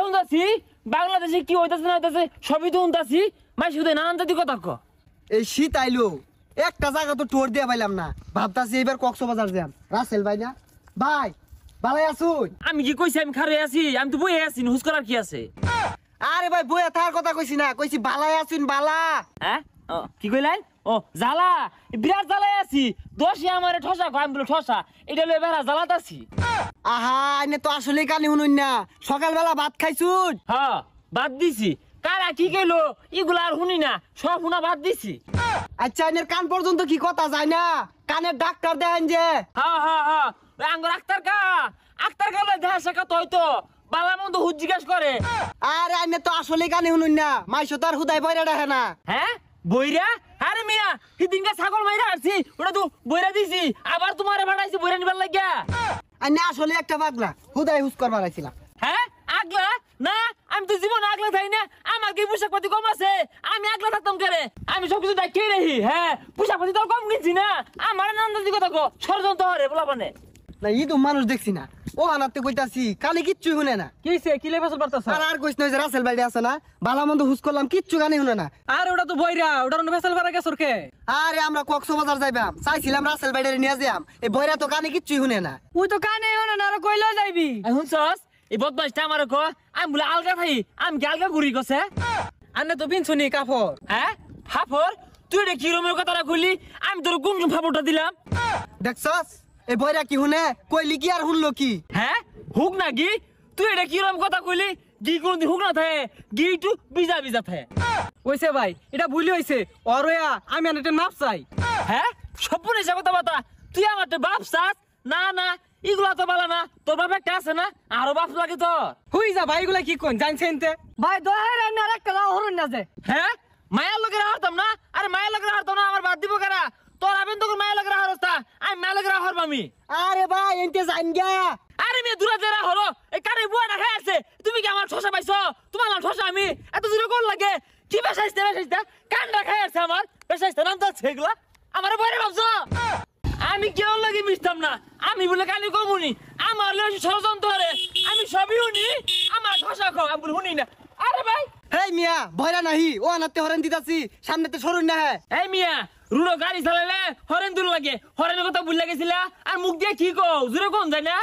শুনতাছি বাংলাদেশে কি হইতাছে না হইতাছে সবই তো শুনতাছি মাই শুধু নানান জাতি কথা ক। এই শীত আইলো একটা জায়গা তো টোর দিয়ে পাইলাম না, ভাবতাছি এবার কক্সবাজার যাম। রাসেল ভাই না ভাই, ভালাই আসুন? আমি কি কইছি আমি খারে আছি? আমি তো বইয়ে আছি, হুস করার কি আছে? আরে ভাই বইয়া থাকার কথা কইছি না, কইছি ভালাই আসুন বালা। হ্যাঁ কি কইলেন? ও জ্বালা, বিরাট জ্বালায় আছি। দোষী আমারে ঠসা কয়, আমি বলে ঠসা এটা লয়ে বেড়া জ্বালাত আছি। আহা এনে তো আসলে কানে শুনুন না, সকালবেলা ভাত খাইছুন? হ্যাঁ বাদ দিছি। কারা কি কইলো এগুলা আর শুনি না, সব শুনা বাদ দিছি। আচ্ছা এনের কান পর্যন্ত কি কথা যায় না? কানের ডাক্তার দেখেন যে। হ্যাঁ হ্যাঁ হ্যাঁ আঙ্গুর আক্তার কা লয় দেখা শেখা তো হয়তো বালা মন্দ হুজ জিজ্ঞাসা করে। আরে এনে তো আসলে কানে শুনুন না, মাইশো তো আর হুদাই বইরা দেখে না। হ্যাঁ বইরা? আরে মিয়া সেদিনকে ছাগল মাইরা আসছি, ওটা তো বইরা দিছি, আবার তোমারে ভাড়াইছি বইরা নিবার লাগিয়া। এনে আসলে একটা পাগলা, হুদাই হুস করবার আইছিলাম। হ্যাঁ আগলা না, আমি তো জীবন আগলা থাই না। আমার কি পোশাক পাতি কম আছে? আমি আগলা থাকতাম কেরে? আমি সবকিছু দেখেই রহি। হ্যাঁ পোশাক পাতি তো কম কিনছি না। আমার নান্দাজি কথা কো ষড়যন্ত্র হরে বলা মানে না ই তো মানুষ দেখছি না, ও আনাতে কইতাছি কানে কিচ্ছু শুনে না। কিছে কি লেবাসল পারতাছ? আর কইছ নয় যে রাসেল ভাই আছে না, ভালো মন্দ হুস করলাম, কিচ্ছু কানে শুনে না। আর ওটা তো বইরা, ওটার ফেসাল পারা গেছর কে? আরে আমরা কক্সবাজার যাইবাম, চাইছিলাম রাসেল ভাইরে নিয়ে যাম, এই বইরা তো কানে কিচ্ছু শুনে না। ওই তো কানে শুনে না, আর কইলো যাইবি। শুনছস এই বদমাইশটা আমারে কো আমি বলে আলগা থাই, আমি কি আলগা ঘুরি গছে? আনে তো পিনছুনি কাপড়। হ্যাঁ ফাপড়? তুই এটা কি রকমের কথাটা কইলি? আমি তোর কোন ফাপড়টা দিলাম? দেখছস এই বইরা কি শুনে, কইলি কি আর শুনলো কি? হ্যাঁ হুক নাকি? তুই এটা কি রকম কথা কইলি? গি কোনদিন হুক না থাকে, গি একটু ভিজা ভিজা থাকে। ওইছে ভাই এটা ভুলি হইছে, অরয়া আমি আনতে মাপ চাই। হ্যাঁ সম্পূর্ণ হিসাব কথা বাতা, তুই আমার বাপ চাস? না না এগুলা তো বালা না, তোর বাপ একটা আছে না, আরো বাপ লাগে তোর। হুই যা ভাই এগুলা কি কোন জানছেন তে? ভাই দহের এনে আরেকটা দাও হরুন না যে। হ্যাঁ মায়ের লোকেরা হারতাম না? আরে মায়ের লোকেরা হারতাম না, আমার বাদ দিব কারা? তোর আবেন তখন মায়ের লোকেরা হারস্তা, আমি মায়ের লোকেরা হারব আমি। আরে ভাই এনতে জান গা। আরে মেয়ে দূরা যারা হলো এই কারে বুয়াটা খাই আছে, তুমি কি আমার ঠসা পাইছো? তোমার নাম ঠসা আমি এত দূরে কোন লাগে? কি বেসাইতে কান্ডা খাই আছে আমার, বেসাইতে নাম তো আছে এগুলা আমার বইরে ভাবছো? আমি কেউ লাগে মিশতাম না, আমি বলে কানি কমুনি, আমার লয় ষড়যন্ত্র করে, আমি সবই শুনি, আমার ঠসা খাও আমি বলে শুনি না। আরে ভাই হেই মিয়া ভয়রা নাহি, ও আনাতে হরেন দিতাছি, সামনেতে সরুন না। হ্যাঁ এই মিয়া রুড়ো গাড়ি চালাইলে হরেন দূর লাগে, হরেনের কথা ভুল লাগেছিলা আর মুখ দিয়ে কি কও জোরে কোন যায় না?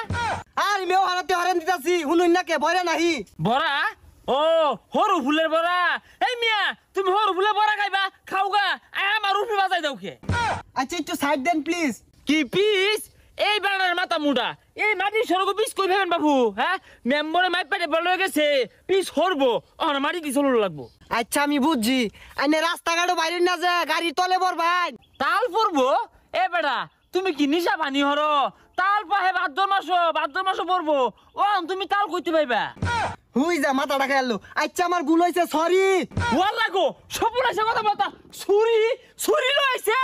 আর মেও আনাতে হরেন দিতাছি, শুনুন না কে ভয়রা নাহি। বড়া? ও হরু ফুলের বড়া? এই মিয়া তুমি হরু ফুলের বড়া খাইবা, খাওগা আমার রুফি বাজাই দাও কে? আচ্ছা একটু সাইড দেন প্লিজ। কি পিস? এই বানার মাথা মুড়া, এই মাটির সড়ক পিস কই ভাবেন বাবু? হ্যাঁ মেম্বরে মাইপ পেটে বড় হয়ে গেছে, পিস হরবো আর মাটি দিয়ে চলুন লাগবো। আচ্ছা আমি বুঝছি, আইনে রাস্তাঘাটও বাইরে না যে গাড়ির তলে বরবাই। তাল পড়বো? এ বেড়া তুমি কি নিশা পানি হরো? তাল পাহে ভাদ্র মাসও পড়বো, ও তুমি তাল কইতে পাইবা? হুই যা মাথাটা খেয়ালো। আচ্ছা আমার ভুল হয়েছে, সরি। ওয়াল্লা গো সপুর এসে কথা বলতা, ছুরি লইছে।